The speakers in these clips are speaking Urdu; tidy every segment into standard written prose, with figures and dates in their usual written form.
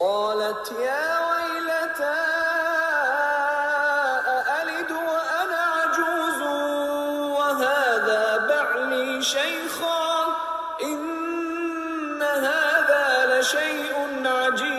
قالت يا ويلتى أألد وأنا عجوز وهذا بعلي شيخا إن هذا لشيء عجيب।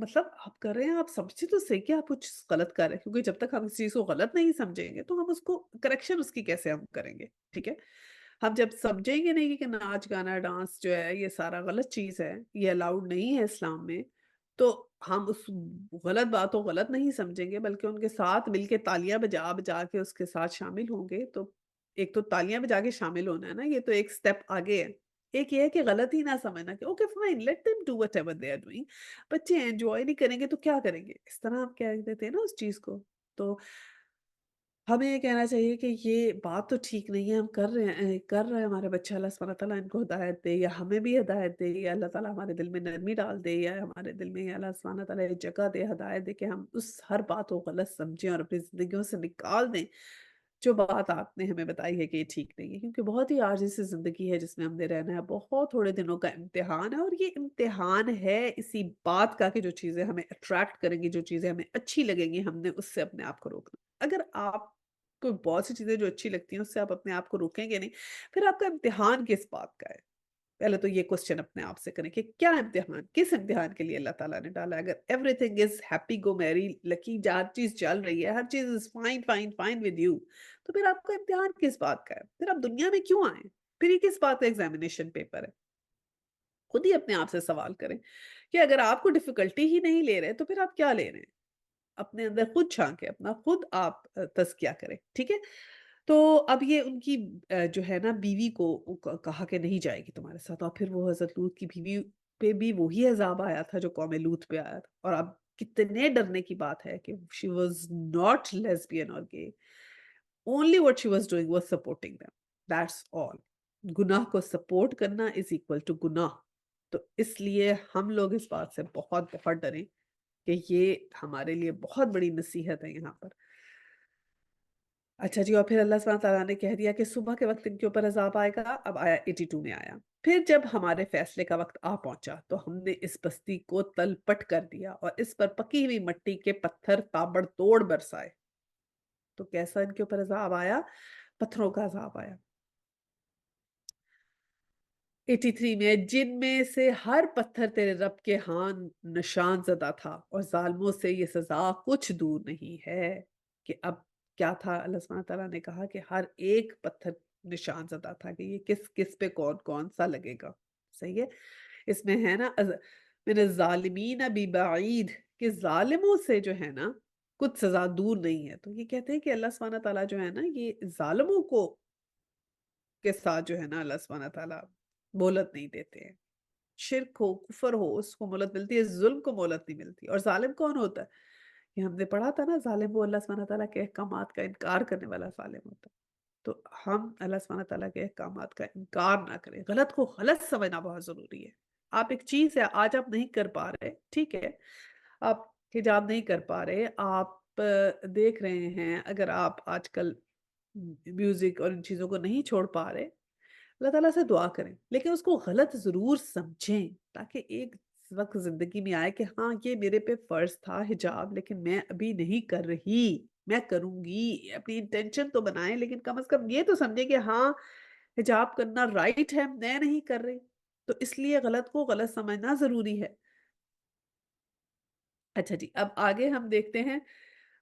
مطلب آپ کر رہے ہیں، آپ سمجھے تو صحیح کہ آپ کچھ غلط کر رہے ہیں، کیونکہ جب تک ہم اس چیز کو غلط نہیں سمجھیں گے تو ہم اس کو کریکشن اس کی کیسے ہم کریں گے، ٹھیک ہے؟ ہم جب سمجھیں گے نہیں کہ ناچ گانا ڈانس جو ہے یہ سارا غلط چیز ہے، یہ الاؤڈ نہیں ہے اسلام میں، تو ہم اس غلط بات کو غلط نہیں سمجھیں گے بلکہ ان کے ساتھ مل کے تالیاں بجا بجا کے اس کے ساتھ شامل ہوں گے، تو ایک تو تالیاں بجا کے شامل ہونا ہے نا، یہ تو ایک سٹیپ آگے ہے۔ ایک یہ ہے کہ غلط ہی نہ سمجھنا کہ okay fine let them do whatever they are doing, بچے انجوائے نہیں کریں گے تو کیا کریں گے؟ اس طرح ہم کہہ دیتے ہیں نا اس چیز کو۔ تو ہمیں یہ کہنا چاہیے کہ یہ بات تو ٹھیک نہیں ہے، ہم کر رہے ہیں ہمارے بچے، اللہ سبحانہ تعالیٰ ان کو ہدایت دے یا ہمیں بھی ہدایت دے یا اللہ تعالیٰ ہمارے دل میں نرمی ڈال دے یا ہمارے دل میں یا اللہ سبحانہ تعالیٰ ایک جگہ دے، ہدایت دے کہ ہم اس ہر بات کو غلط سمجھیں اور اپنی زندگیوں سے نکال دیں، جو بات آپ نے ہمیں بتائی ہے کہ یہ ٹھیک نہیں ہے، کیونکہ بہت ہی عارضی سی زندگی ہے جس میں ہم نے رہنا ہے، بہت تھوڑے دنوں کا امتحان ہے اور یہ امتحان ہے اسی بات کا کہ جو چیزیں ہمیں اٹریکٹ کریں گی، جو چیزیں ہمیں اچھی لگیں گی، ہم نے اس سے اپنے آپ کو روکنا۔ اگر آپ کو بہت سی چیزیں جو اچھی لگتی ہیں اس سے آپ اپنے آپ کو روکیں گے نہیں، پھر آپ کا امتحان کس بات کا ہے؟ پہلے تو یہ کوسچن اپنے آپ سے کریں کہ کیا امتحان، کس امتحان کے لیے اللہ تعالیٰ نے ڈالا ہے؟ اگر everything is happy go merry lucky, ہر چیز چل رہی ہے، ہر چیز از fine fine fine with you, تو پھر آپ کا امتحان کس بات کا ہے؟ پھر آپ دنیا میں کیوں آئے؟ پھر یہ کس بات کا ایگزامینیشن پیپر ہے؟ خود ہی اپنے آپ سے سوال کریں کہ اگر آپ کو ڈیفیکلٹی ہی نہیں لے رہے تو پھر آپ کیا لے رہے ہیں؟ اپنے اندر خود جھانکیں، اپنا خود آپ تزکیہ کریں، ٹھیک ہے؟ تو اب یہ ان کی جو ہے نا بیوی کو کہا کہ نہیں جائے گی تمہارے ساتھ، اور پھر وہ حضرت لوط کی بیوی پہ بھی وہی عذاب آیا تھا جو قوم لوط پہ آیا تھا، اور اب کتنے ڈرنے کی بات ہے کہ she was not lesbian or gay. Only what she was doing was supporting them. That's all. گناہ کو سپورٹ کرنا is equal to گناہ۔ تو اس لیے ہم لوگ اس بات سے بہت بہت ڈریں کہ یہ ہمارے لیے بہت بڑی نصیحت ہے یہاں پر۔ اچھا جی، اور پھر اللہ سبحانہ تعالیٰ نے کہہ دیا کہ صبح کے وقت ان کے اوپر عذاب آئے گا، اب آیا 82 میں آیا۔ پھر جب ہمارے فیصلے کا وقت آ پہنچا تو ہم نے اس بستی کو تل پٹ کر دیا اور اس پر پکی ہوئی مٹی کے پتھر تابڑ توڑ برسائے۔ تو کیسا ان کے اوپر عذاب آیا؟ پتھروں کا عذاب آیا۔ 83 میں جن میں سے ہر پتھر تیرے رب کے ہاں نشان زدہ تھا اور ظالموں سے یہ سزا کچھ دور نہیں ہے۔ کہ اب کیا تھا، اللہ سبحانہ تعالیٰ نے کہا کہ ہر ایک پتھر نشان زدہ تھا کہ یہ کس کس پہ کون کون سا لگے گا، صحیح ہے؟ اس میں ہے نا من الظالمین ببعید، کہ ظالموں سے جو ہے نا کچھ سزا دور نہیں ہے۔ تو یہ کہتے ہیں کہ اللہ سبحانہ تعالیٰ جو ہے نا یہ ظالموں کو کے ساتھ جو ہے نا اللہ سبحانہ تعالیٰ مہلت نہیں دیتے ہیں۔ شرک ہو، کفر ہو، اس کو مہلت ملتی ہے، ظلم کو مہلت نہیں ملتی۔ اور ظالم کون ہوتا ہے؟ یہ ہم نے پڑھا تھا نا، ظالم وہ اللہ سبحانہ تعالیٰ کے احکامات کا انکار کرنے والا ظالم ہوتا ہے۔ تو ہم اللہ سبحانہ تعالیٰ کے احکامات کا انکار نہ کریں، غلط کو غلط سمجھنا بہت ضروری ہے۔ آپ ایک چیز ہے، آج آپ نہیں کر پا رہے، ٹھیک ہے، آپ حجاب نہیں کر پا رہے، آپ دیکھ رہے ہیں، اگر آپ آج کل میوزک اور ان چیزوں کو نہیں چھوڑ پا رہے، اللہ تعالیٰ سے دعا کریں، لیکن اس کو غلط ضرور سمجھیں، تاکہ ایک وقت زندگی میں آئے کہ ہاں یہ میرے پہ فرض تھا حجاب لیکن میں ابھی نہیں کر رہی، میں کروں گی۔ اپنی انٹینشن تو بنائیں لیکن کم از کم یہ تو سمجھیں کہ ہاں حجاب کرنا رائٹ ہے، میں نہیں کر رہی، تو اس لیے غلط کو غلط سمجھنا ضروری ہے۔ اچھا جی، اب آگے ہم دیکھتے ہیں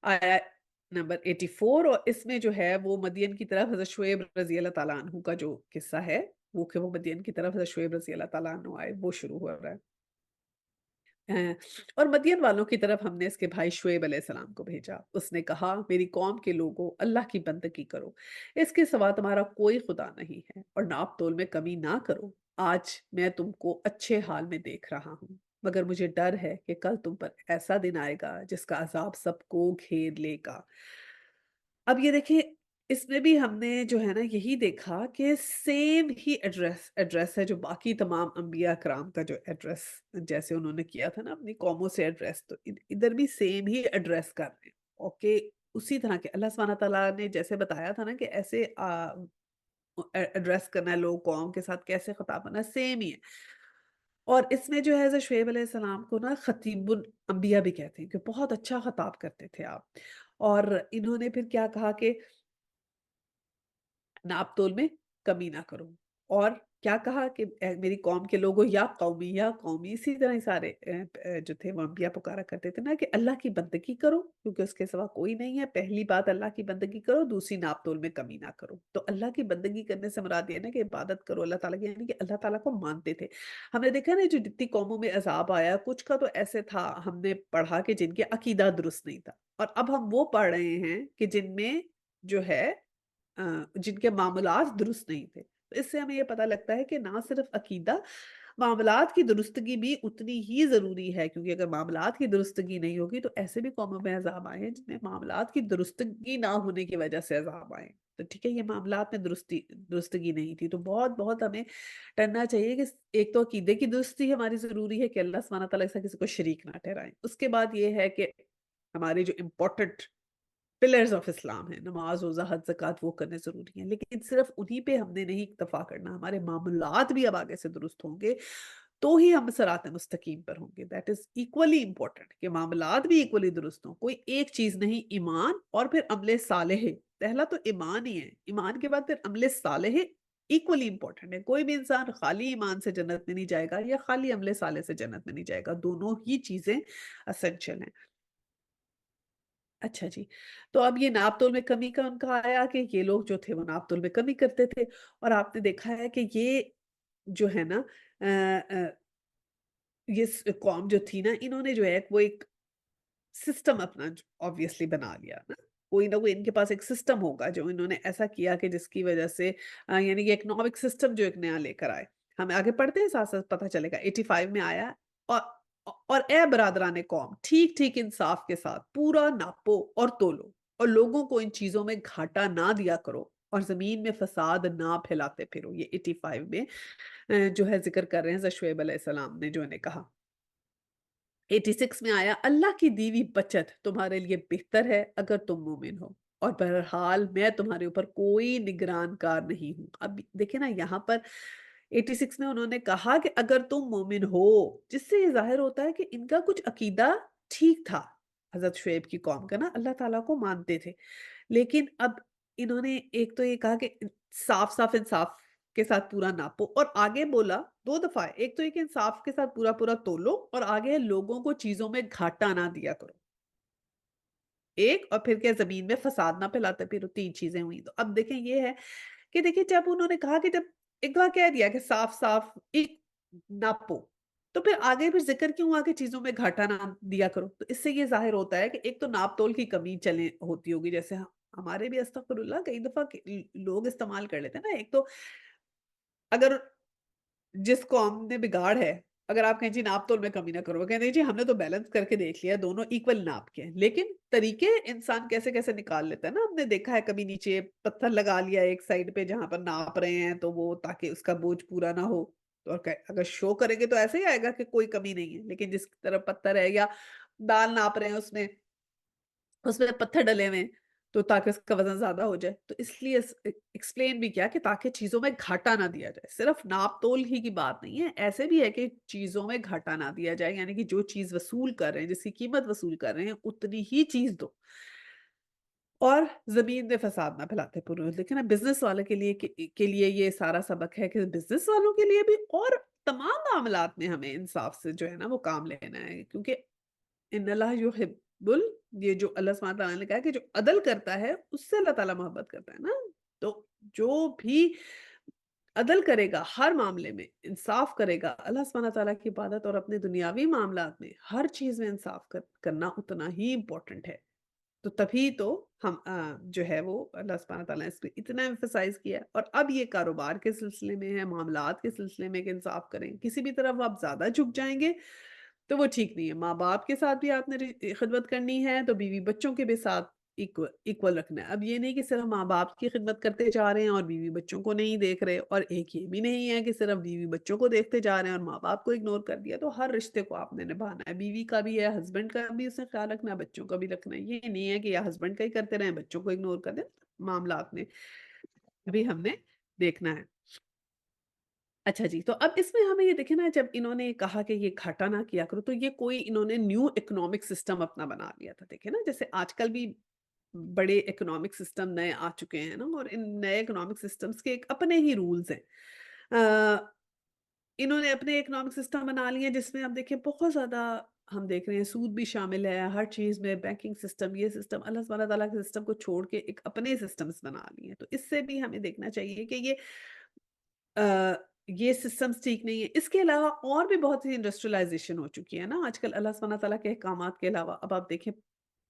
آیا نمبر 84، اور اس میں جو ہے وہ مدین کی طرف حضرت شعیب رضی اللہ تعالیٰ عنہ کا جو قصہ ہے، وہ کہ وہ مدین کی طرف حضرت شعیب رضی اللہ تعالیٰ عنہ آئے، وہ شروع ہو رہا ہے۔ اور مدین والوں کی طرف ہم نے اس کے بھائی شعیب علیہ السلام کو بھیجا، اس نے کہا میری قوم کے لوگوں، اللہ کی بندگی کرو، اس کے سوا تمہارا کوئی خدا نہیں ہے، اور ناپ تول میں کمی نہ کرو، آج میں تم کو اچھے حال میں دیکھ رہا ہوں، مگر مجھے ڈر ہے کہ کل تم پر ایسا دن آئے گا جس کا عذاب سب کو گھیر لے گا۔ اب یہ دیکھیں، اس میں بھی ہم نے جو ہے نا یہی دیکھا کہ سیم ہی ایڈریس ہے جو باقی تمام انبیاء کرام کا جو ایڈریس جیسے انہوں نے کیا تھا نا اپنی قوموں سے ایڈریس، تو ادھر بھی سیم ہی ایڈریس کر رہے ہیں، اوکے؟ اسی طرح کے اللہ سبحانہ تعالیٰ نے جیسے بتایا تھا نا کہ ایسے ایڈریس کرنا ہے، لوگ قوم کے ساتھ کیسے خطاب کرنا ہے، سیم ہی ہے۔ اور اس میں جو ہے حضرت شعیب علیہ السلام کو نا خطیب الانبیاء بھی کہتے ہیں کہ بہت اچھا خطاب کرتے تھے آپ، اور انہوں نے پھر کیا کہا کہ ناپ تول میں کمی نہ کرو، اور کیا کہا کہ میری قوم کے لوگوں یا قومی، اسی طرح ہی سارے جو تھے وہ انبیاء پکارا کرتے تھے نا کہ اللہ کی بندگی کرو کیونکہ اس کے سوا کوئی نہیں ہے. پہلی بات اللہ کی بندگی کرو، دوسری ناپ تول میں کمی نہ کرو. تو اللہ کی بندگی کرنے سے مراد یہ ہے نا کہ عبادت کرو اللہ تعالیٰ کی، یعنی کہ اللہ تعالیٰ کو مانتے تھے. ہم نے دیکھا نا جو جتنی قوموں میں عذاب آیا کچھ کا تو ایسے تھا ہم نے پڑھا کہ جن کے عقیدہ درست نہیں تھا، اور اب ہم وہ پڑھ رہے ہیں کہ جن میں جو ہے جن کے معاملات درست نہیں تھے. تو اس سے ہمیں یہ پتہ لگتا ہے کہ نہ صرف عقیدہ، معاملات کی درستگی بھی اتنی ہی ضروری ہے، کیونکہ اگر معاملات کی درستگی نہیں ہوگی تو ایسے بھی قوموں میں عذاب آئے ہیں جن میں معاملات کی درستگی نہ ہونے کی وجہ سے عذاب آئے. تو ٹھیک ہے، یہ معاملات میں درستگی نہیں تھی، تو بہت بہت ہمیں کرنا چاہیے کہ ایک تو عقیدے کی درستی ہماری ضروری ہے کہ اللہ سبحانہ تعالیٰ سے کسی کو شریک نہ ٹھہرائیں. اس کے بعد یہ ہے کہ ہمارے جو امپورٹنٹ پلرز آف اسلام ہے، نماز روزہ حج زکوٰۃ، وہ کرنے ضروری ہیں، لیکن صرف انہی پہ ہم نے نہیں اکتفا کرنا. ہمارے معاملات بھی اب آگے سے درست ہوں گے تو ہی ہم صراط مستقیم پر ہوں گے. دیٹ از ایکولی امپورٹنٹ کہ معاملات بھی ایکولی درست ہوں. کوئی ایک چیز نہیں، ایمان اور پھر عمل صالح. پہلا تو ایمان ہی ہے، ایمان کے بعد پھر عمل صالح ایکولی امپورٹنٹ ہے. کوئی بھی انسان خالی ایمان سے جنت میں نہیں جائے گا یا خالی عمل صالح سے جنت میں نہیں جائے گا، دونوں ہی چیزیں اسینشل ہیں. اچھا جی، تو اب یہ ناپ تول میں کمی کا ان کا آیا کہ یہ لوگ جو تھے وہ ناپ تول میں کمی کرتے تھے، اور آپ نے دیکھا ہے کہ یہ جو ہے نا یہ قوم جو تھی نا، انہوں نے جو ہے وہ ایک سسٹم اپنا آبویسلی بنا لیا نا. کوئی نہ کوئی ان کے پاس ایک سسٹم ہوگا جو انہوں نے ایسا کیا کہ جس کی وجہ سے یعنی کہ اکنامک سسٹم جو ایک نیا لے کر آئے. ہم آگے پڑھتے ہیں ساتھ ساتھ پتہ چلے گا. 85 میں آیا، اور اے برادران قوم، ٹھیک ٹھیک انصاف کے ساتھ پورا ناپو اور تولو، اور لوگوں کو ان چیزوں میں گھاٹا نہ دیا کرو، اور زمین میں فساد نہ پھیلاتے پھرو. یہ 85 میں جو ہے ذکر کر رہے ہیں حضرت شعیب علیہ السلام نے جو انہیں کہا. 86 میں آیا، اللہ کی دی ہوئی بچت تمہارے لیے بہتر ہے اگر تم مومن ہو، اور بہرحال میں تمہارے اوپر کوئی نگران کار نہیں ہوں. اب دیکھیں نا یہاں پر 86 میں انہوں نے کہا کہ اگر تم مومن ہو، جس سے یہ ظاہر ہوتا ہے کہ ان کا کچھ عقیدہ ٹھیک تھا. حضرت شعیب کی قوم کا نا اللہ تعالیٰ کو مانتے تھے، لیکن اب انہوں نے ایک تو یہ کہا کہ صاف صاف انصاف کے ساتھ پورا ناپو، اور آگے بولا دو دفعہ، ایک تو یہ کہ انصاف کے ساتھ پورا پورا تولو، اور آگے ہے لوگوں کو چیزوں میں گھاٹا نہ دیا کرو. ایک، اور پھر کیا زمین میں فساد نہ پھیلاتے پھر 3 چیزیں ہوئی. تو اب دیکھیں یہ ہے کہ دیکھیں جب انہوں نے کہا کہ جب ایک دفعہ کہہ دیا کہ صاف صاف ایک ناپو، تو پھر آگے پھر ذکر کیوں ہوا کہ چیزوں میں گھاٹا نہ دیا کرو. تو اس سے یہ ظاہر ہوتا ہے کہ ایک تو ناپ تول کی کمی چلے ہوتی ہوگی، جیسے ہمارے بھی استغفر اللہ کئی دفعہ لوگ استعمال کر لیتے ہیں نا. ایک تو اگر جس قوم نے بگاڑ ہے، اگر آپ کہیں جی ناپ تول میں کمی نہ کرو، وہ کہتے ہیں جی ہم نے تو بیلنس کر کے دیکھ لیا دونوں ایکول ناپ کے ہیں، لیکن طریقے انسان کیسے کیسے نکال لیتا ہے نا. ہم نے دیکھا ہے کبھی نیچے پتھر لگا لیا ایک سائڈ پہ جہاں پر ناپ رہے ہیں تو وہ تاکہ اس کا بوجھ پورا نہ ہو. تو اگر شو کریں گے تو ایسے ہی آئے گا کہ کوئی کمی نہیں ہے، لیکن جس طرف پتھر ہے یا دال ناپ رہے ہیں اس میں پتھر ڈلے ہوئے ہیں تو تاکہ اس کا وزن زیادہ ہو جائے. تو اس لیے ایکسپلین بھی کیا کہ تاکہ چیزوں میں گھاٹا نہ دیا جائے. صرف ناپ تول ہی کی بات نہیں ہے، ایسے بھی ہے کہ چیزوں میں گھاٹا نہ دیا جائے، یعنی کہ جو چیز وصول کر رہے ہیں، جس کی قیمت وصول کر رہے ہیں اتنی ہی چیز دو، اور زمین میں فساد نہ پھیلاتے پھرو. لیکن اب بزنس والے کے لیے یہ سارا سبق ہے کہ بزنس والوں کے لیے بھی اور تمام معاملات میں ہمیں انصاف سے جو ہے نا وہ کام لینا ہے، کیونکہ ان اللہ یحب یہ جو اللہ سبحانہ تعالیٰ نے کہا کہ جو عدل کرتا ہے اس سے اللہ تعالیٰ محبت کرتا ہے نا. تو جو بھی عدل کرے گا ہر معاملے میں، انصاف کرے گا، اللہ سبحانہ تعالیٰ کی عبادت اور اپنے دنیاوی معاملات میں ہر چیز میں انصاف کرنا اتنا ہی امپورٹنٹ ہے. تو تبھی تو ہم جو ہے وہ اللہ سبحانہ تعالیٰ نے اس پہ اتنا ایمفسائز کیا ہے. اور اب یہ کاروبار کے سلسلے میں ہے، معاملات کے سلسلے میں کہ انصاف کریں. کسی بھی طرف آپ زیادہ جھک جائیں گے تو وہ ٹھیک نہیں ہے. ماں باپ کے ساتھ بھی آپ نے خدمت کرنی ہے تو بیوی بچوں کے بھی ساتھ ایکول رکھنا ہے. اب یہ نہیں کہ صرف ماں باپ کی خدمت کرتے جا رہے ہیں اور بیوی بچوں کو نہیں دیکھ رہے، اور ایک یہ بھی نہیں ہے کہ صرف بیوی بچوں کو دیکھتے جا رہے ہیں اور ماں باپ کو اگنور کر دیا. تو ہر رشتے کو آپ نے نبھانا ہے، بیوی کا بھی ہے، ہسبینڈ کا بھی اسے خیال رکھنا ہے، بچوں کا بھی رکھنا ہے. یہ نہیں ہے کہ یا ہسبینڈ کا ہی کرتے رہیں بچوں کو اگنور کر دیں. معاملات میں بھی ہم نے دیکھنا ہے. اچھا جی، تو اب اس میں ہمیں یہ دیکھیں نا جب انہوں نے کہا کہ یہ گھاٹا نہ کیا کرو، تو یہ کوئی انہوں نے نیو اکنامک سسٹم اپنا بنا لیا تھا. دیکھیں نا جیسے آج کل بھی بڑے اکنامک سسٹم نئے آ چکے ہیں نا، اور ان نئے اکنامک سسٹمز کے ایک اپنے ہی رولز ہیں. انہوں نے اپنے اکنامک سسٹم بنا لیے ہیں جس میں اب دیکھیں بہت زیادہ ہم دیکھ رہے ہیں سود بھی شامل ہے ہر چیز میں، بینکنگ سسٹم، یہ سسٹم، اللہ سبحانہ تعالیٰ کے سسٹم کو چھوڑ کے ایک اپنے سسٹمز بنا لیے ہیں، تو اس سے بھی ہمیں دیکھنا چاہیے کہ آ، یہ سسٹمز ٹھیک نہیں ہے۔ اس کے علاوہ اور بھی بہت سی انڈسٹریلائزیشن ہو چکی ہے نا آج کل اللہ سبحانہ تعالیٰ کے احکامات کے علاوہ، اب آپ دیکھیں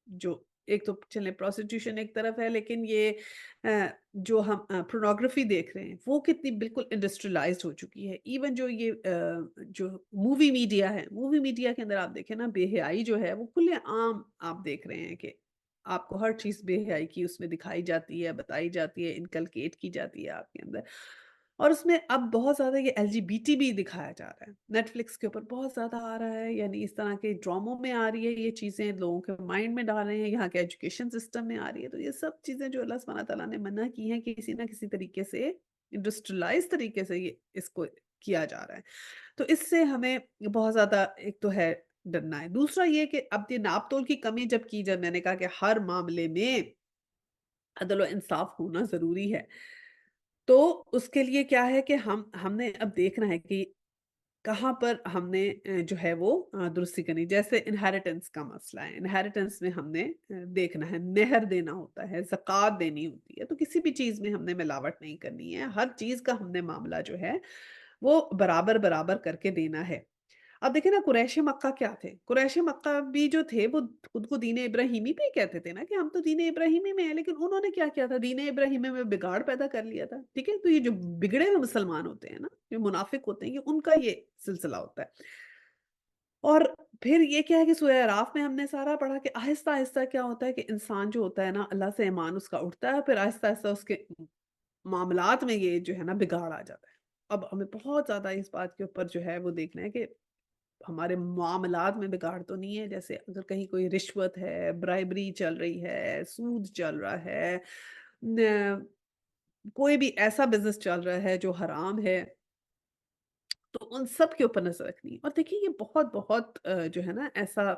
جو ایک تو چلیں پروسٹیٹیوشن ایک طرف ہے لیکن یہ جو ہم پورنوگرافی دیکھ رہے ہیں وہ کتنی بالکل انڈسٹریلائزڈ ہو چکی ہے، ایون جو یہ جو مووی میڈیا ہے، مووی میڈیا کے اندر آپ دیکھیں نا بے حیائی جو ہے وہ کھلے عام آپ دیکھ رہے ہیں کہ آپ کو ہر چیز بے حیائی کی اس میں دکھائی جاتی ہے، بتائی جاتی ہے، انکلکیٹ کی جاتی ہے آپ کے اندر، اور اس میں اب بہت زیادہ یہ LGBT بھی دکھایا جا رہا ہے، نیٹ فلکس کے اوپر بہت زیادہ آ رہا ہے، یعنی اس طرح کے ڈراموں میں آ رہی ہے یہ چیزیں، لوگوں کے مائنڈ میں ڈال رہے ہیں، یہاں کے ایجوکیشن سسٹم میں آ رہی ہے، تو یہ سب چیزیں جو اللہ سبحانہ تعالیٰ نے منع کی ہیں کسی نہ کسی طریقے سے انڈسٹریلائز طریقے سے یہ اس کو کیا جا رہا ہے، تو اس سے ہمیں بہت زیادہ ایک تو ہے ڈرنا ہے، دوسرا یہ کہ اب یہ ناپ تول کی کمی جب کی جب میں نے کہا کہ ہر معاملے میں عدل و انصاف ہونا ضروری ہے، تو اس کے لیے کیا ہے کہ ہم نے اب دیکھنا ہے کہ کہاں پر ہم نے جو ہے وہ درستی کرنی، جیسے انہیریٹنس کا مسئلہ ہے، انہیریٹنس میں ہم نے دیکھنا ہے، مہر دینا ہوتا ہے، زکوٰۃ دینی ہوتی ہے، تو کسی بھی چیز میں ہم نے ملاوٹ نہیں کرنی ہے، ہر چیز کا ہم نے معاملہ جو ہے وہ برابر برابر کر کے دینا ہے۔ اب دیکھیں نا قریش مکہ کیا تھے؟ قریش مکہ بھی جو تھے وہ خود کو دین ابراہیمی پہ ہی کہتے تھے نا کہ ہم تو دین ابراہیمی میں ہیں، لیکن انہوں نے کیا کیا تھا؟ دین ابراہیمی میں بگاڑ پیدا کر لیا تھا، ٹھیک ہے؟ تو یہ جو بگڑے ہوئے مسلمان ہوتے ہیں نا، جو منافق ہوتے ہیں، یہ ان کا یہ سلسلہ ہوتا ہے۔ اور پھر یہ کیا ہے کہ سورہ اعراف میں ہم نے سارا پڑھا کہ آہستہ آہستہ کیا ہوتا ہے کہ انسان جو ہوتا ہے نا اللہ سے ایمان اس کا اٹھتا ہے، پھر آہستہ آہستہ اس کے معاملات میں یہ جو ہے نا بگاڑ آ جاتا ہے۔ اب ہمیں بہت زیادہ اس بات کے اوپر جو ہے وہ دیکھنا ہے کہ ہمارے معاملات میں بگاڑ تو نہیں ہے، جیسے اگر کہیں کوئی رشوت ہے، برائبری چل رہی ہے، سود چل رہا ہے، کوئی بھی ایسا بزنس چل رہا ہے جو حرام ہے، تو ان سب کے اوپر نظر رکھنی ہے۔ اور دیکھیے یہ بہت بہت جو ہے نا ایسا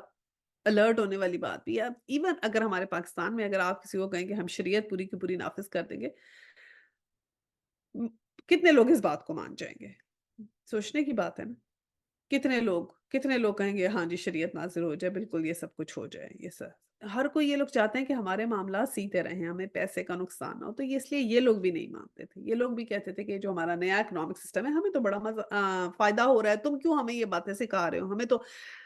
الرٹ ہونے والی بات بھی ہے، اب ایون اگر ہمارے پاکستان میں اگر آپ کسی کو کہیں کہ ہم شریعت پوری کی پوری نافذ کر دیں گے، م- کتنے لوگ اس بات کو مان جائیں گے؟ سوچنے کی بات ہے نا، کتنے لوگ کہیں گے ہاں جی شریعت نازل ہو جائے، بالکل یہ سب کچھ ہو جائے، یہ سب ہر کوئی یہ لوگ چاہتے ہیں کہ ہمارے معاملات سیدھے رہیں، ہمیں پیسے کا نقصان نہ ہو، تو یہ اس لیے یہ لوگ بھی نہیں مانتے تھے، یہ لوگ بھی کہتے تھے کہ جو ہمارا نیا اکنامک سسٹم ہے ہمیں تو بڑا فائدہ ہو رہا ہے، تم کیوں ہمیں یہ باتیں سکھا رہے ہو،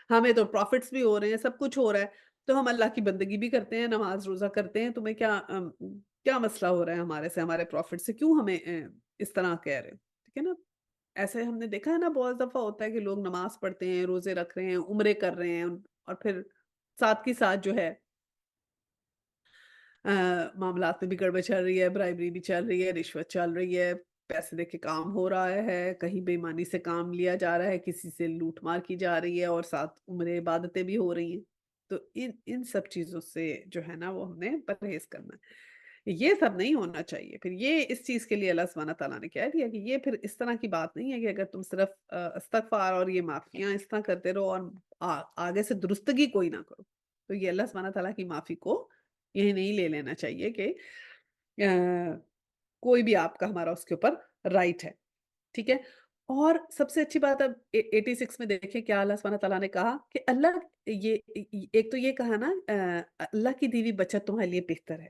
ہمیں تو پروفٹس بھی ہو رہے ہیں، سب کچھ ہو رہا ہے، تو ہم اللہ کی بندگی بھی کرتے ہیں، نماز روزہ کرتے ہیں، تمہیں کیا مسئلہ ہو رہا ہے ہمارے سے، ہمارے پروفٹ سے کیوں ہمیں اس طرح کہہ رہے ہو، ٹھیک ہے نا؟ ایسے ہم نے دیکھا ہے نا بہت دفعہ ہوتا ہے کہ لوگ نماز پڑھتے ہیں، روزے رکھ رہے ہیں، عمرے کر رہے ہیں، اور پھر ساتھ کی ساتھ جو ہے معاملات میں بھی گڑبڑ چل رہی ہے، برائبری بھی چل رہی ہے، رشوت چل رہی ہے، پیسے دے کے کام ہو رہا ہے، کہیں بے ایمانی سے کام لیا جا رہا ہے، کسی سے لوٹ مار کی جا رہی ہے، اور ساتھ عمرے عبادتیں بھی ہو رہی ہیں، تو ان سب چیزوں سے جو ہے نا وہ ہم نے پرہیز کرنا ہے۔ یہ سب نہیں ہونا چاہیے، پھر یہ اس چیز کے لیے اللہ سبحانہ تعالیٰ نے کہہ دیا کہ یہ پھر اس طرح کی بات نہیں ہے کہ اگر تم صرف استغفار اور یہ معافیاں اس طرح کرتے رہو اور آگے سے درستگی کوئی نہ کرو، تو یہ اللہ سبحانہ تعالیٰ کی معافی کو یہ نہیں لے لینا چاہیے کہ کوئی بھی آپ کا ہمارا اس کے اوپر رائٹ ہے، ٹھیک ہے؟ اور سب سے اچھی بات اب 86 میں دیکھیں کیا اللہ سبحانہ تعالیٰ نے کہا کہ اللہ یہ ایک تو یہ کہا نا اللہ کی دی ہوئی بچت تمہارے لیے بہتر ہے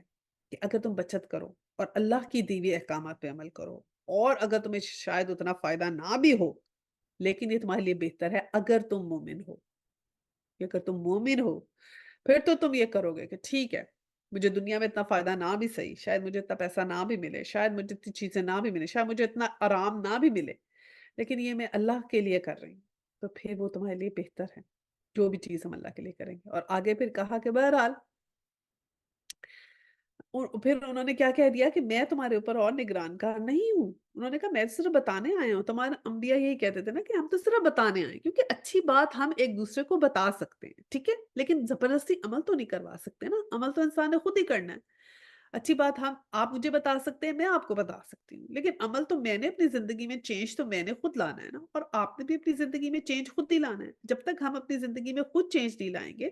کہ اگر تم بچت کرو اور اللہ کی دی ہوئی احکامات پہ عمل کرو، اور اگر تمہیں شاید اتنا فائدہ نہ بھی ہو لیکن یہ تمہارے لیے بہتر ہے اگر تم مومن ہو، کہ اگر تم مومن ہو پھر تو تم یہ کرو گے کہ ٹھیک ہے مجھے دنیا میں اتنا فائدہ نہ بھی صحیح، شاید مجھے اتنا پیسہ نہ بھی ملے، شاید مجھے اتنی چیزیں نہ بھی ملے، شاید مجھے اتنا آرام نہ بھی ملے، لیکن یہ میں اللہ کے لیے کر رہی ہوں، تو پھر وہ تمہارے لیے بہتر ہے، جو بھی چیز ہم اللہ کے لیے کریں گے۔ اور آگے پھر کہا کہ بہرحال پھر انہوں نے کیا کہہ دیا کہ میں تمہارے اوپر اور نگران کا نہیں ہوں، انہوں نے کہا میں صرف بتانے آیا ہوں، تمہارے انبیاء یہی کہتے تھے نا کہ ہم تو صرف بتانے آئے ہیں، کیونکہ اچھی بات ہم ایک دوسرے کو بتا سکتے ہیں، ٹھیک ہے، لیکن زبردستی عمل تو نہیں کروا سکتے نا، عمل تو انسان نے خود ہی کرنا ہے۔ اچھی بات آپ مجھے بتا سکتے ہیں، میں آپ کو بتا سکتی ہوں، لیکن عمل تو میں نے اپنی زندگی میں چینج تو میں نے خود لانا ہے نا، اور آپ نے بھی اپنی زندگی میں چینج خود ہی لانا ہے۔ جب تک ہم اپنی زندگی میں خود چینج نہیں لائیں گے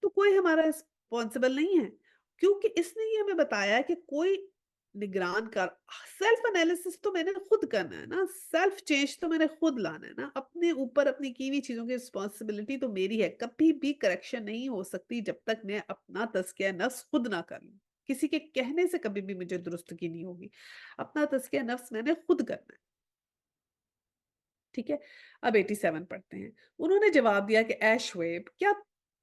تو کوئی ہمارا رسپانسبل نہیں ہے، کیونکہ اس نے یہ ہمیں بتایا ہے کہ کوئی نگران کر سیلف انالیسس تو میں نے خود کرنا ہے نا، سیلف چینج تو میں نے خود لانا ہے نا، اپنے اوپر اپنی کی ہوئی چیزوں کی رسپانسبلٹی تو میری ہے، کبھی بھی کریکشن نہیں ہو سکتی جب تک میں اپنا تزکیہ نفس خود نہ کر لوں، کسی کے کہنے سے کبھی بھی مجھے درستگی نہیں ہوگی، اپنا تزکیہ نفس میں نے خود کرنا ہے، ٹھیک ہے؟ اب 87 پڑھتے ہیں، انہوں نے جواب دیا کہ اے شعیب، کیا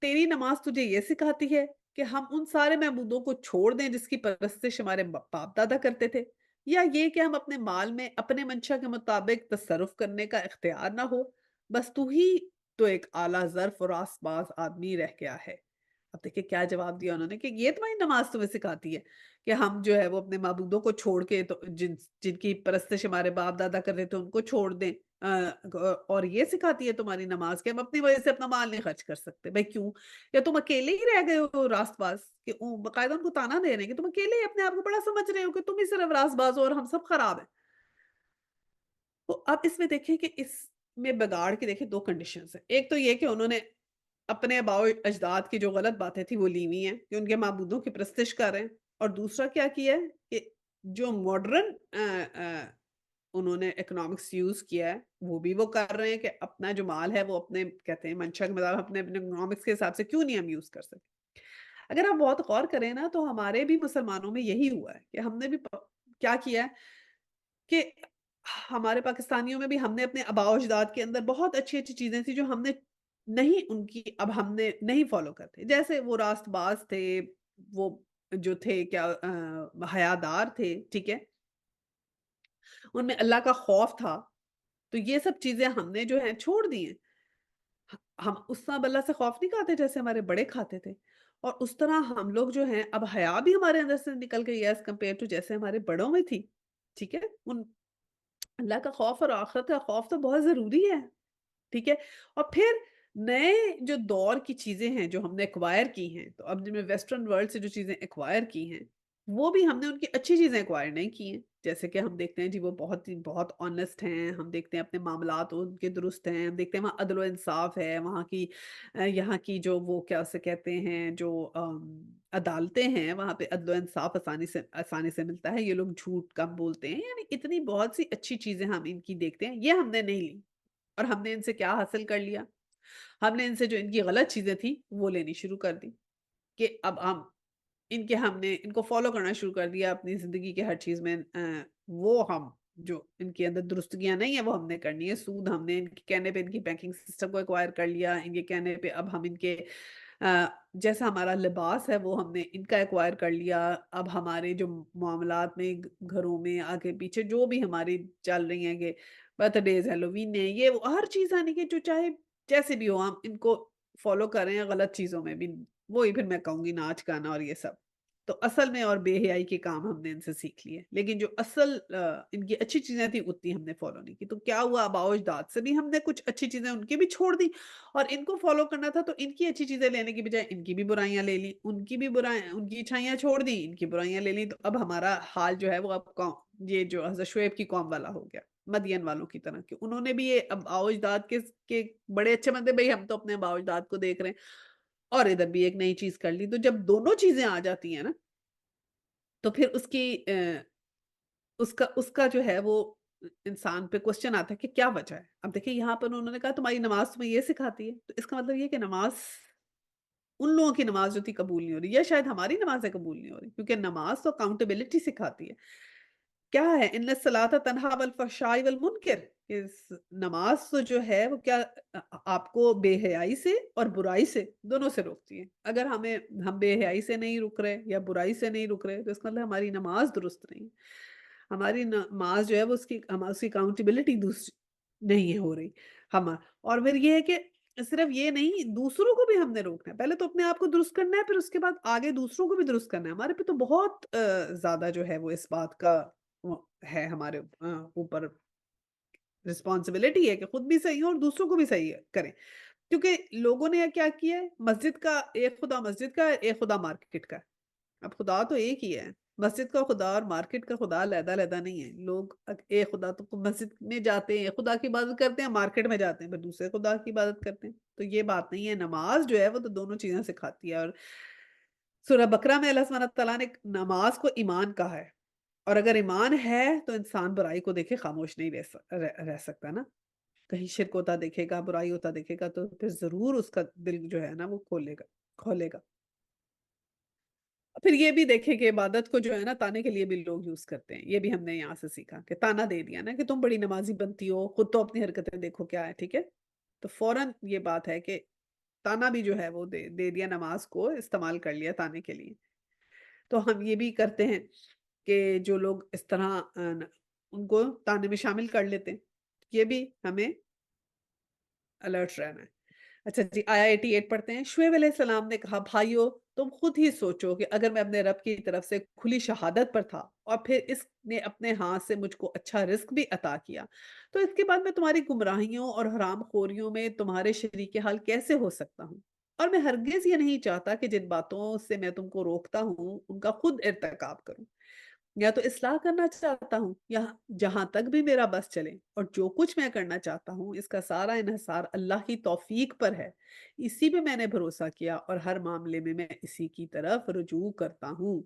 تیری نماز تجھے یہ سکھاتی ہے کہ ہم ان سارے معبودوں کو چھوڑ دیں جس کی پرستش ہمارے باپ دادا کرتے تھے، یا یہ کہ ہم اپنے مال میں اپنے منشا کے مطابق تصرف کرنے کا اختیار نہ ہو، بس تو ہی تو ایک اعلیٰ ظرف اور راست باز آدمی رہ گیا ہے۔ اب دیکھیں کیا جواب دیا انہوں نے کہ یہ تمہاری نماز تمہیں سکھاتی ہے کہ ہم جو ہے وہ اپنے معبودوں کو چھوڑ کے تو جن کی پرستش ہمارے باپ دادا کر رہے تھے ان کو چھوڑ دیں، اور یہ سکھاتی ہے تمہاری نماز کہ ہم اپنی وجہ سے اپنا مال نہیں خرچ کر سکتے۔ بھائی کیوں؟ یا تم اکیلے ہی رہ گئے ہو راست باز کہ باقاعدہ ان کو تانا دے رہے ہیں کہ تم اکیلے ہی اپنے آپ کو بڑا سمجھ رہے ہو کہ تم ہی صرف راست باز ہو اور ہم سب خراب ہیں۔ تو اب اس میں دیکھیں کہ اس میں بگاڑ کے دیکھیں دو کنڈیشنز ہیں، ایک تو یہ کہ انہوں نے اپنے آباء و اجداد کی جو غلط باتیں تھی وہ لی ہوئی ہیں کہ ان کے معبودوں کی پرستش کر رہے ہیں، اور دوسرا کیا کیا ہے کہ جو ماڈرن انہوں نے اکنامکس یوز کیا ہے وہ بھی وہ کر رہے ہیں کہ اپنا جو مال ہے وہ اپنے کہتے ہیں منشا کے مطابق اپنے اپنے اکنامکس کے حساب سے کیوں نہیں ہم یوز کر سکتے۔ اگر آپ بہت غور کریں نا تو ہمارے بھی مسلمانوں میں یہی ہوا ہے کہ ہم نے بھی کیا کیا ہے کہ ہمارے پاکستانیوں میں بھی ہم نے اپنے آباء و اجداد کے اندر بہت اچھی اچھی چیزیں تھی جو ہم نے نہیں ان کی اب ہم نے نہیں فالو کرتے، جیسے وہ راست باز تھے، وہ جو تھے کیا حیادار تھے، ٹھیک ہے، ان میں اللہ کا خوف تھا، تو یہ سب چیزیں ہم نے جو ہیں چھوڑ دی ہیں۔ ہم اس طرح اب اللہ سے خوف نہیں کھاتے جیسے ہمارے بڑے کھاتے تھے، اور اس طرح ہم لوگ جو ہیں اب حیا بھی ہمارے اندر سے نکل گئی ہے ایز کمپیئر ٹو جیسے ہمارے بڑوں میں تھی، ٹھیک ہے، ان اللہ کا خوف اور آخرت کا خوف تو بہت ضروری ہے، ٹھیک ہے، اور پھر نئے جو دور کی چیزیں ہیں جو ہم نے ایکوائر کی ہیں، تو اب جب میں ویسٹرن ورلڈ سے جو چیزیں ایکوائر کی ہیں وہ بھی ہم نے ان کی اچھی چیزیں ایکوائر نہیں کی ہیں، جیسے کہ ہم دیکھتے ہیں جی وہ بہت آنےسٹ ہیں، ہم دیکھتے ہیں اپنے معاملات ان کے درست ہیں، ہم دیکھتے ہیں وہاں عدل و انصاف ہے، وہاں کی یہاں کی جو وہ کیا اسے کہتے ہیں جو عدالتیں ہیں وہاں پہ عدل و انصاف آسانی سے ملتا ہے، یہ لوگ جھوٹ کم بولتے ہیں، یعنی اتنی بہت سی اچھی چیزیں ہم ان کی دیکھتے ہیں، یہ ہم نے نہیں لی، اور ہم نے ان سے کیا حاصل کر لیا؟ ہم نے ان سے جو ان کی غلط چیزیں تھیں وہ لینی شروع کر دی کہ اب ہم نے ان کو فالو کرنا شروع کر دیا اپنی زندگی کے ہر چیز میں، وہ ہم جو ان کے اندر درستگیاں نہیں ہیں وہ ہم نے کرنی ہے، سود ہم نے ان کے کہنے پہ ان کی بینکنگ سسٹم کو ایکوائر کر لیا، ان کے کہنے پہ اب ہم ان کے جیسا ہمارا لباس ہے وہ ہم نے ان کا ایکوائر کر لیا، اب ہمارے جو معاملات میں گھروں میں آگے پیچھے جو بھی ہماری چل رہی ہیں کہ برتھ ڈیز ہیلووین ہے یہ وہ ہر چیز آنے کی جو چاہے جیسے بھی ہو ہم ان کو فالو کر رہے ہیں، غلط چیزوں میں بھی وہی پھر میں کہوں گی ناچ گانا اور یہ سب، تو اصل میں اور بے حیائی کے کام ہم نے ان سے سیکھ لیے، لیکن جو اصل ان کی اچھی چیزیں تھیں اتنی ہم نے فالو نہیں کی، تو کیا ہوا آباء و اجداد سے بھی ہم نے کچھ اچھی چیزیں ان کی بھی چھوڑ دی، اور ان کو فالو کرنا تھا تو ان کی اچھی چیزیں لینے کی بجائے ان کی بھی برائیاں لے لی، ان کی بھی برائیاں ان کی اچھائیاں چھوڑ دی، ان کی برائیاں لے لی، تو اب ہمارا حال جو ہے وہ اب یہ جو حضرت شعیب کی قوم والا ہو گیا، مدین والوں کی طرح، کہ انہوں نے بھی یہ آباء و اجداد کے بڑے اچھے بندے، بھائی ہم تو اپنے آباء و اجداد کو دیکھ رہے ہیں اور ادھر بھی ایک نئی چیز کر لی، تو جب دونوں چیزیں آ جاتی ہیں نا تو پھر اس کا جو ہے وہ انسان پہ کوسچن آتا ہے کہ کیا وجہ ہے۔ اب دیکھیں یہاں پر انہوں نے کہا تمہاری نماز تمہیں یہ سکھاتی ہے، تو اس کا مطلب یہ کہ نماز ان لوگوں کی نماز جو تھی قبول نہیں ہو رہی، یا شاید ہماری نمازیں قبول نہیں ہو رہی، کیونکہ نماز تو اکاؤنٹیبلٹی سکھاتی ہے، کیا ہے ان الصلاۃ تنہا عن الفحشاء والمنکر، نماز تو جو ہے وہ کیا آپ کو بے حیائی سے اور برائی سے دونوں سے روکتی ہے، اگر ہم بے حیائی سے نہیں رک رہے یا برائی سے نہیں رک رہے تو اس کا مطلب ہماری نماز درست نہیں ہے، ہماری نماز جو ہے وہ اس کی اکاؤنٹیبلٹی دوسری نہیں ہو رہی اور پھر یہ ہے کہ صرف یہ نہیں دوسروں کو بھی ہم نے روکنا ہے، پہلے تو اپنے آپ کو درست کرنا ہے پھر اس کے بعد آگے دوسروں کو بھی درست کرنا ہے، ہمارے پہ تو بہت زیادہ جو ہے وہ اس بات کا ہے ہمارے اوپر رسپانسبلٹی ہے کہ خود بھی صحیح ہو اور دوسروں کو بھی صحیح کریں، کیونکہ لوگوں نے کیا کیا ہے مسجد کا ایک خدا مسجد کا ہے، ایک خدا مارکیٹ کا ہے، اب خدا تو ایک ہی ہے، مسجد کا خدا اور مارکیٹ کا خدا علیحدہ علیحدہ نہیں ہے، لوگ ایک خدا تو مسجد میں جاتے ہیں ایک خدا کی عبادت کرتے ہیں، مارکیٹ میں جاتے ہیں پھر دوسرے خدا کی عبادت کرتے ہیں، تو یہ بات نہیں ہے، نماز جو ہے وہ تو دونوں چیزیں سکھاتی ہے، اور سورہ بقرہ میں اللہ سبحانہ تعالیٰ نے نماز کو ایمان کہا ہے، اور اگر ایمان ہے تو انسان برائی کو دیکھے خاموش نہیں رہ سکتا نا. کہیں شرک ہوتا دیکھے گا، برائی ہوتا دیکھے گا تو پھر ضرور اس کا دل جو ہے نا وہ کھولے گا. پھر یہ بھی دیکھیں کہ عبادت کو جو ہے نا تانے کے لیے بھی لوگ یوز کرتے ہیں. یہ بھی ہم نے یہاں سے سیکھا کہ تانا دے دیا نا کہ تم بڑی نمازی بنتی ہو، خود تو اپنی حرکتیں دیکھو کیا ہے. ٹھیک ہے، تو فوراً یہ بات ہے کہ تانا بھی جو ہے وہ دے دیا، نماز کو استعمال کر لیا تانے کے لیے. تو ہم یہ بھی کرتے ہیں کہ جو لوگ اس طرح ان کو تانے میں شامل کر لیتے ہیں، یہ بھی ہمیں الرٹ رہنا ہے. اچھا جی، آیا 88 پڑھتے ہیں. شعیب علیہ السلام نے کہا بھائیو تم خود ہی سوچو کہ اگر میں اپنے رب کی طرف سے کھلی شہادت پر تھا اور پھر اس نے اپنے ہاتھ سے مجھ کو اچھا رزق بھی عطا کیا تو اس کے بعد میں تمہاری گمراہیوں اور حرام خوریوں میں تمہارے شریک حال کیسے ہو سکتا ہوں. اور میں ہرگز یہ نہیں چاہتا کہ جن باتوں سے میں تم کو روکتا ہوں ان کا خود ارتکاب کروں. یا تو اصلاح کرنا چاہتا ہوں یا جہاں تک بھی میرا بس چلے، اور جو کچھ میں کرنا چاہتا ہوں اس کا سارا انحصار اللہ کی توفیق پر ہے. اسی پہ میں نے بھروسہ کیا اور ہر معاملے میں اسی کی طرف رجوع کرتا ہوں.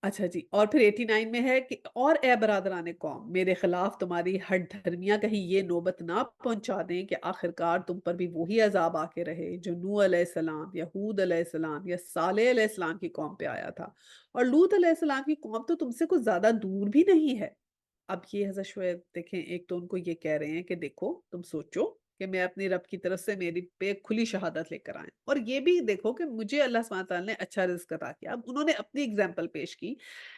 اچھا جی، اور پھر 89 میں ہے کہ اور اے برادران قوم، میرے خلاف تمہاری ہٹ دھرمیاں کہیں یہ نوبت نہ پہنچا دیں کہ آخرکار تم پر بھی وہی عذاب آ کے رہے جو نوح علیہ السلام یا ہود علیہ السلام یا صالح علیہ السلام کی قوم پہ آیا تھا. اور لوط علیہ السلام کی قوم تو تم سے کچھ زیادہ دور بھی نہیں ہے. اب یہ حضرت شعیب دیکھیں، ایک تو ان کو یہ کہہ رہے ہیں کہ دیکھو تم سوچو کہ میں اپنی رب کی طرف سے میری پہ کھلی شہادت لے کر آئے، اور یہ بھی دیکھو کہ مجھے اللہ سبحانہ تعالیٰ نے اچھا رزق عطا کیا. اب انہوں نے اپنی اگزامپل پیش کی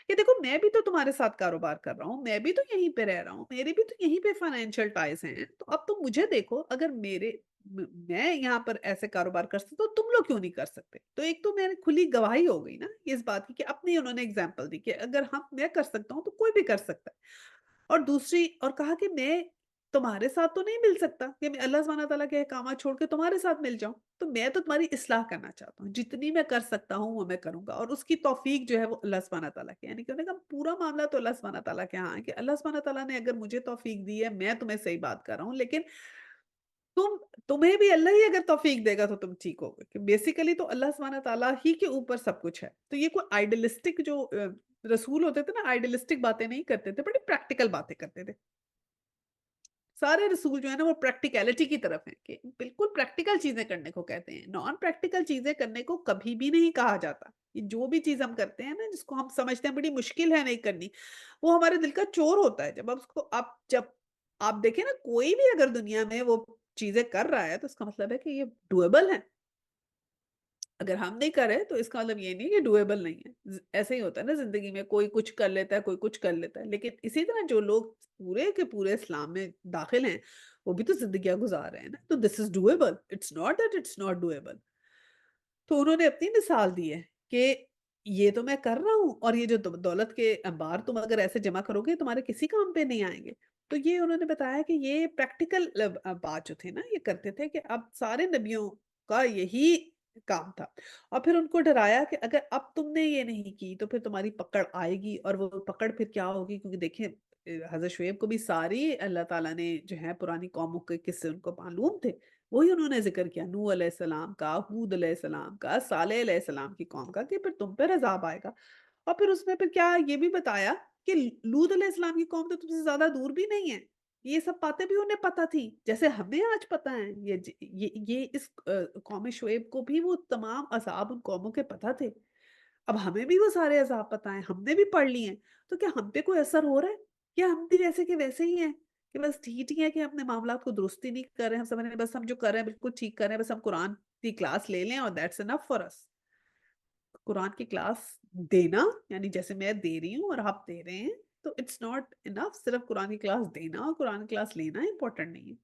کہ دیکھو میں بھی تو تمہارے ساتھ کاروبار کر رہا ہوں، میں بھی تو یہیں پہ رہ رہا ہوں، میری بھی تو یہیں پہ فائنینشیل ٹائز ہیں. تو اب تم مجھے دیکھو، اگر میں یہاں پر ایسے کاروبار کر سکتا تو تم لوگ کیوں نہیں کر سکتے. تو ایک تو میری کھلی گواہی ہو گئی نا اس بات کی کہ اپنی انہوں نے اگزامپل دی کہ اگر میں کر سکتا ہوں تو کوئی بھی کر سکتا ہے. اور دوسری اور کہا کہ میں تمہارے ساتھ تو نہیں مل سکتا کہ میں اللہ سبحانہ تعالیٰ کے احکامات چھوڑ کے تمہارے ساتھ مل جاؤں. تو میں تو تمہاری اصلاح کرنا چاہتا ہوں، جتنی میں کر سکتا ہوں وہ میں کروں گا. اور اس کی توفیق جو ہے وہ اللہ سبحانہ تعالیٰ کی، یعنی کہ انہوں نے کہا پورا معاملہ تو اللہ سبحانہ تعالیٰ کے ہاں ہے کہ اللہ سبحانہ تعالیٰ نے اگر مجھے توفیق دی ہے میں تمہیں صحیح بات کر رہا ہوں، لیکن تمہیں بھی اللہ ہی اگر توفیق دے گا تو تم ٹھیک ہوگے. کہ بیسیکلی تو اللہ سبحانہ تعالیٰ ہی کے اوپر سب کچھ ہے. تو یہ کوئی آئیڈیلسٹک جو رسول ہوتے تھے نا، آئیڈیلسٹک باتیں نہیں کرتے تھے، بڑی پریکٹیکل باتیں کرتے تھے. سارے رسول جو ہے نا وہ پریکٹیکلٹی کی طرف ہیں کہ بالکل پریکٹیکل چیزیں کرنے کو کہتے ہیں. نان پریکٹیکل چیزیں کرنے کو کبھی بھی نہیں کہا جاتا. یہ جو بھی چیز ہم کرتے ہیں نا جس کو ہم سمجھتے ہیں بڑی مشکل ہے نہیں کرنی، وہ ہمارے دل کا چور ہوتا ہے. جب آپ دیکھیں نا کوئی بھی اگر دنیا میں وہ چیزیں کر رہا ہے تو اس کا مطلب ہے کہ یہ ڈویبل ہے. اگر ہم نہیں کر رہے تو اس کا مطلب یہ نہیں کہ ڈویبل نہیں ہے. ایسے ہی ہوتا ہے نا زندگی میں، کوئی کچھ کر لیتا ہے کوئی کچھ کر لیتا ہے. لیکن اسی طرح جو لوگ پورے کے پورے اسلام میں داخل ہیں وہ بھی تو زندگیاں گزار رہے ہیں نا. تو this is doable, it's not that it's not doable. تو انہوں نے اپنی مثال دی ہے کہ یہ تو میں کر رہا ہوں، اور یہ جو دولت کے انبار تم اگر ایسے جمع کرو گے تمہارے کسی کام پہ نہیں آئیں گے. تو یہ انہوں نے بتایا کہ یہ پریکٹیکل بات جو تھی نا یہ کرتے تھے کہ اب سارے نبیوں کا یہی کام تھا. اور پھر ان کو ڈرایا کہ اگر اب تم نے یہ نہیں کی تو پھر تمہاری پکڑ آئے گی. اور وہ پکڑ پھر کیا ہوگی، کیونکہ دیکھیں حضرت شعیب کو بھی ساری اللہ تعالیٰ نے جو ہے پرانی قوموں کے قصے ان کو معلوم تھے. وہی انہوں نے ذکر کیا نوح علیہ السلام کا، ہود علیہ السلام کا، صالح علیہ السلام کی قوم کا کہ پھر تم پر عذاب آئے گا. اور پھر اس میں پھر کیا یہ بھی بتایا کہ لوط علیہ السلام کی قوم تو تم سے زیادہ دور بھی نہیں ہے. یہ سب باتیں بھی انہیں پتہ تھی جیسے ہمیں آج پتہ ہیں. یہ اس قوم شعیب کو بھی وہ تمام عذاب ان قوموں کے پتہ تھے. اب ہمیں بھی وہ سارے عذاب پتہ ہیں، ہم نے بھی پڑھ لی ہیں. تو کیا ہم پہ کوئی اثر ہو رہا ہے؟ کیا ہم بھی ویسے کے ویسے ہی ہیں کہ بس ٹھیک ہی ہے کہ اپنے معاملات کو درستی نہیں کر رہے ہیں، ہم سمجھ رہے ہیں بس ہم جو کر رہے ہیں بالکل ٹھیک کر رہے ہیں، بس ہم قرآن کی کلاس لے لیں اور دیٹس انف فار اس. قرآن کی کلاس دینا یعنی جیسے میں دے رہی ہوں اور آپ دے رہے ہیں تو اٹس ناٹ انف. صرف قرآن کی کلاس دینا اور قرآن کی کلاس لینا امپورٹنٹ نہیں ہے.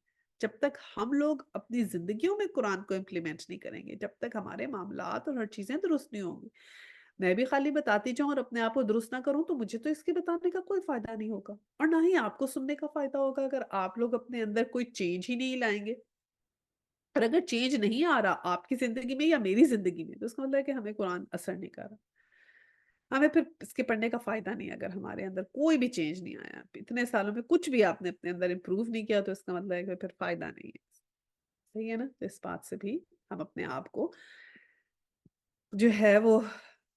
جب تک ہم لوگ اپنی زندگیوں میں قرآن کو امپلیمنٹ نہیں کریں گے، جب تک ہمارے معاملات اور ہر چیزیں درست نہیں ہوں گی. میں بھی خالی بتاتی جاؤں اور اپنے آپ کو درست نہ کروں تو مجھے تو اس کے بتانے کا کوئی فائدہ نہیں ہوگا، اور نہ ہی آپ کو سننے کا فائدہ ہوگا اگر آپ لوگ اپنے اندر کوئی چینج ہی نہیں لائیں گے. اور اگر چینج نہیں آ رہا آپ کی زندگی میں یا میری زندگی میں تو اس کا مطلب ہے کہ ہمیں قرآن اثر نہیں کر رہا. ہمیں پھر اس کے پڑھنے کا فائدہ نہیں ہے. اگر ہمارے اندر کوئی بھی چینج نہیں آیا، اتنے سالوں میں کچھ بھی آپ نے اپنے اندر امپروو نہیں کیا، تو اس کا مطلب ہے کہ پھر فائدہ نہیں ہے. صحیح ہے نا؟ تو اس بات سے بھی ہم اپنے آپ کو جو ہے وہ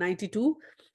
92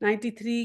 93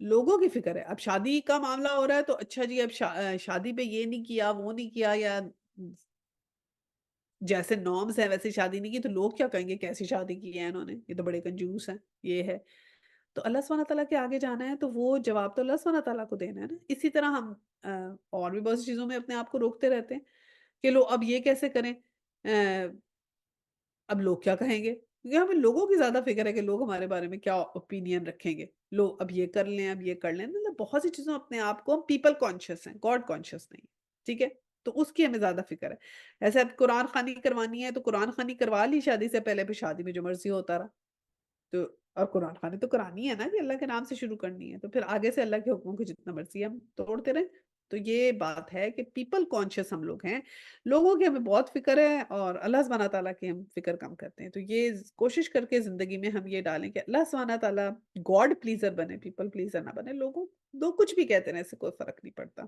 لوگوں کی فکر ہے. اب شادی کا معاملہ ہو رہا ہے تو اچھا جی اب شادی پہ یہ نہیں کیا وہ نہیں کیا، یا جیسے نارمس ہیں ویسے شادی نہیں کی تو لوگ کیا کہیں گے کیسی شادی کی ہے انہوں نے، یہ تو بڑے کنجوس ہیں، یہ ہے. تو اللہ سبحانہ تعالیٰ کے آگے جانا ہے تو وہ جواب تو اللہ سبحانہ تعالیٰ کو دینا ہے نا. اسی طرح ہم اور بھی بہت سی چیزوں میں اپنے آپ کو روکتے رہتے ہیں کہ لو اب یہ کیسے کریں، اب لوگ کیا کہیں گے، کیونکہ ہمیں لوگوں کی زیادہ فکر ہے کہ لوگ ہمارے بارے میں کیا اوپینین رکھیں گے. لو اب یہ کر لیں اب یہ کر لیں، مطلب بہت سی چیزوں اپنے آپ کو ہم پیپل کانشیس ہیں، گاڈ کانشیس نہیں. ٹھیک ہے، تو اس کی ہمیں زیادہ فکر ہے. ایسے اب قرآن خوانی کروانی ہے تو قرآن خوانی کروا لی شادی سے پہلے، پھر شادی میں جو مرضی ہوتا رہا. تو اور قرآن خوانی تو کرانی ہے نا کہ اللہ کے نام سے شروع کرنی ہے، تو پھر آگے سے اللہ کے حکموں کو جتنا مرضی ہم توڑتے رہیں. تو یہ بات ہے کہ پیپل کانشیس ہم لوگ ہیں، لوگوں کی ہمیں بہت فکر ہے اور اللہ سبحانہ تعالیٰ کی ہم فکر کم کرتے ہیں. تو یہ کوشش کر کے زندگی میں ہم یہ ڈالیں کہ اللہ سبحانہ تعالیٰ گاڈ پلیزر بنے، پیپل پلیزر نہ بنے. لوگوں دو کچھ بھی کہتے ہیں ایسے کوئی فرق نہیں پڑتا.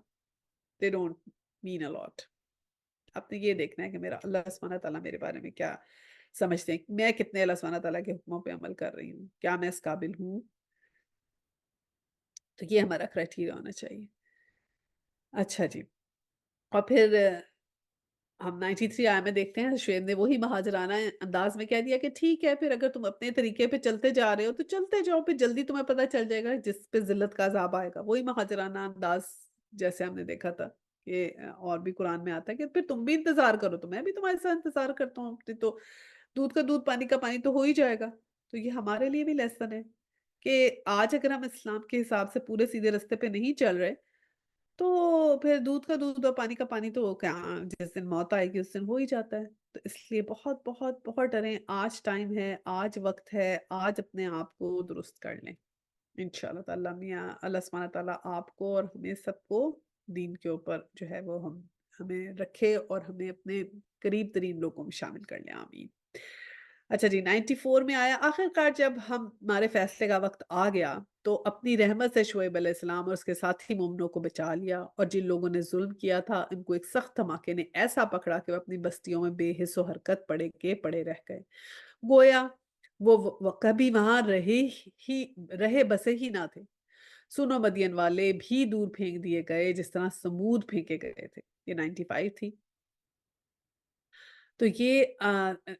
دے ڈونٹ مین اے لاٹ. آپ نے یہ دیکھنا ہے کہ میرا اللہ سبحانہ تعالیٰ میرے بارے میں کیا سمجھتے ہیں، میں کتنے اللہ سبحانہ تعالیٰ کے حکموں پہ عمل کر رہی ہوں، کیا میں اس قابل ہوں. تو یہ ہمارا کرائٹیریا ہونا چاہیے. اچھا جی، اور پھر ہم 93 آئے میں دیکھتے ہیں شعیب نے وہی مہاجرانہ انداز میں کہہ دیا کہ ٹھیک ہے پھر اگر تم اپنے طریقے پہ چلتے جا رہے ہو تو چلتے جاؤ، پھر جلدی تمہیں پتہ چل جائے گا جس پہ ذلت کا عذاب آئے گا. وہی مہاجرانہ انداز جیسے ہم نے دیکھا تھا کہ اور بھی قرآن میں آتا ہے کہ پھر تم بھی انتظار کرو، تو میں بھی تمہارے ساتھ انتظار کرتا ہوں. تو دودھ کا دودھ پانی کا پانی تو ہو ہی جائے گا. تو یہ ہمارے لیے بھی لیسن ہے کہ آج اگر ہم اسلام کے حساب سے پورے سیدھے رستے پہ نہیں چل رہے تو پھر دودھ کا دودھ اور پانی کا پانی تو کیا جس دن موت آئے گی اس دن ہو ہی جاتا ہے. تو اس لیے بہت بہت بہت ڈریں. آج ٹائم ہے، آج وقت ہے، آج اپنے آپ کو درست کر لیں. انشاءاللہ تعالیٰ میاں اللہ سبحانہ تعالیٰ آپ کو اور ہمیں سب کو دین کے اوپر جو ہے وہ ہمیں رکھے اور ہمیں اپنے قریب ترین لوگوں میں شامل کر لیں. آمین. اچھا جی، 94 میں آیا آخر کار جب ہمارے فیصلے کا وقت آ گیا تو اپنی رحمت سے شعیب علیہ السلام اور اس کے ساتھی مومنوں کو بچا لیا، اور جن لوگوں نے ظلم کیا تھا ان کو ایک سخت دھماکے نے ایسا پکڑا کہ وہ اپنی بستیوں میں بے حس و حرکت پڑے رہ گئے، گویا وہ کبھی وہاں رہے بسے ہی نہ تھے. سنو مدین والے بھی دور پھینک دیے گئے جس طرح سمود پھینکے گئے تھے. یہ 95 تھی. تو یہ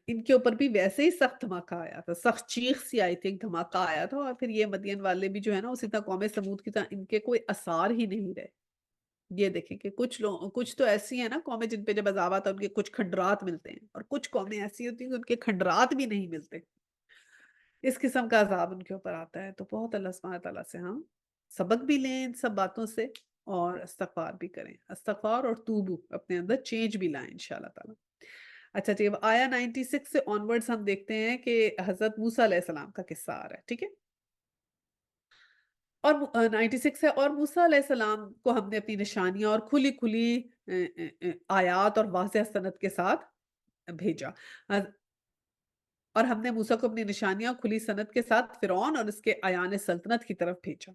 ان کے اوپر بھی ویسے ہی سخت دھماکہ آیا تھا، سخت چیخ سی آئی تھی، ایک دھماکہ آیا تھا، اور پھر یہ مدین والے بھی جو ہے نا اسی طرح قوم سمود کی طرح ان کے کوئی آثار ہی نہیں رہے. یہ دیکھیں کہ کچھ تو ایسی ہیں نا قومیں جن پہ جب عذاب آتا ہے ان کے کچھ کھنڈرات ملتے ہیں، اور کچھ قومیں ایسی ہوتی ہیں کہ ان کے کھنڈرات بھی نہیں ملتے. اس قسم کا عذاب ان کے اوپر آتا ہے. تو بہت اللہ سبحانہ تعالیٰ سے ہم سبق بھی لیں ان سب باتوں سے اور استغفار بھی کریں، استغفار اور توبو اپنے اندر چینج بھی لائیں انشاءاللہ تعالیٰ. اچھا جی، اب آیا 96 سے آنورڈز ہم دیکھتے ہیں کہ حضرت موسیٰ علیہ السلام کا قصہ آ رہا ہے. ٹھیک ہے، اور 96 ہے، اور موسیٰ علیہ السلام کو ہم نے اپنی نشانیاں اور کھلی آیات اور واضح سند کے ساتھ بھیجا. اور ہم نے موسیٰ کو اپنی نشانیاں کھلی سند کے ساتھ فرعون اور اس کے ایان سلطنت کی طرف بھیجا،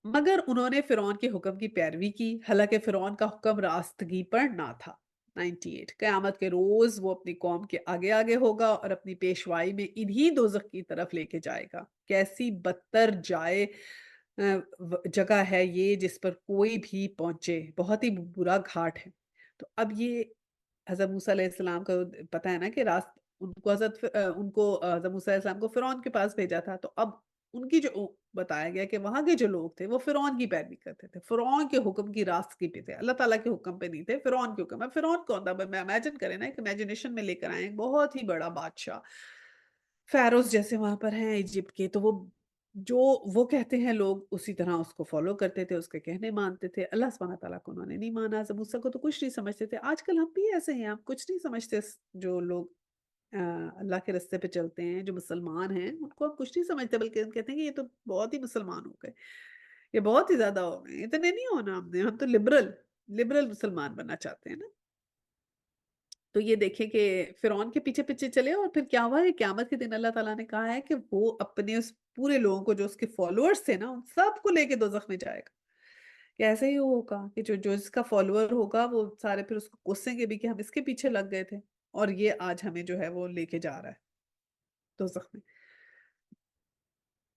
مگر انہوں نے فرعون کے حکم کی پیروی کی، حالانکہ فرعون کا حکم راستگی پر نہ تھا. 98 قیامت کے روز وہ اپنی قوم کے آگے آگے ہوگا اور اپنی پیشوائی میں انہی دوزخ کی طرف لے کے جائے گا. کیسی بدتر جگہ ہے یہ جس پر کوئی بھی پہنچے، بہت ہی برا گھاٹ ہے. تو اب یہ حضرت موسیٰ علیہ السلام کا پتہ ہے نا کہ ان کو حضرت موسیٰ علیہ السلام کو فرعون کے پاس بھیجا تھا. تو اب ان کی جو بتایا گیا کہ وہاں کے جو لوگ تھے وہ فرعون کی پیروی کرتے تھے، فرعون کے حکم کی راستگی پہ تھے، اللہ تعالیٰ کے حکم پہ نہیں تھے، فرعون کے حکم. فرعون کون تھا؟ میں امیجن کریں نا، ایک امیجنیشن میں لے کر آئیں، بہت ہی بڑا بادشاہ، فیروز جیسے وہاں پر ہیں ایجپٹ کے. تو جو وہ کہتے ہیں لوگ اسی طرح اس کو فالو کرتے تھے، اس کے کہنے مانتے تھے. اللہ سبحانہ تعالیٰ کو انہوں نے نہیں مانا، حضرت موسیٰ کو تو کچھ نہیں سمجھتے تھے. آج کل ہم بھی ایسے ہیں، ہم کچھ نہیں سمجھتے. جو لوگ اللہ کے رستے پہ چلتے ہیں، جو مسلمان ہیں، ان کو ہم کچھ نہیں سمجھتے، بلکہ ہم کہتے ہیں کہ یہ تو بہت ہی مسلمان ہو گئے، یہ بہت ہی زیادہ ہو گئے. اتنے نہیں ہونا ہم تو لبرل مسلمان بننا چاہتے ہیں نا. تو یہ دیکھیں کہ فرعون کے پیچھے پیچھے چلے، اور پھر کیا ہوا ہے، قیامت کے دن اللہ تعالیٰ نے کہا ہے کہ وہ اپنے اس پورے لوگوں کو جو اس کے فالوورز تھے نا ان سب کو لے کے دوزخ میں جائے گا. کہ ایسے ہی ہوگا کہ جو اس کا فالوور ہوگا وہ سارے پھر اس کو کوسیں گے بھی کہ ہم اس کے پیچھے لگ گئے تھے اور یہ آج ہمیں جو ہے وہ لے کے جا رہا ہے دوزخ میں.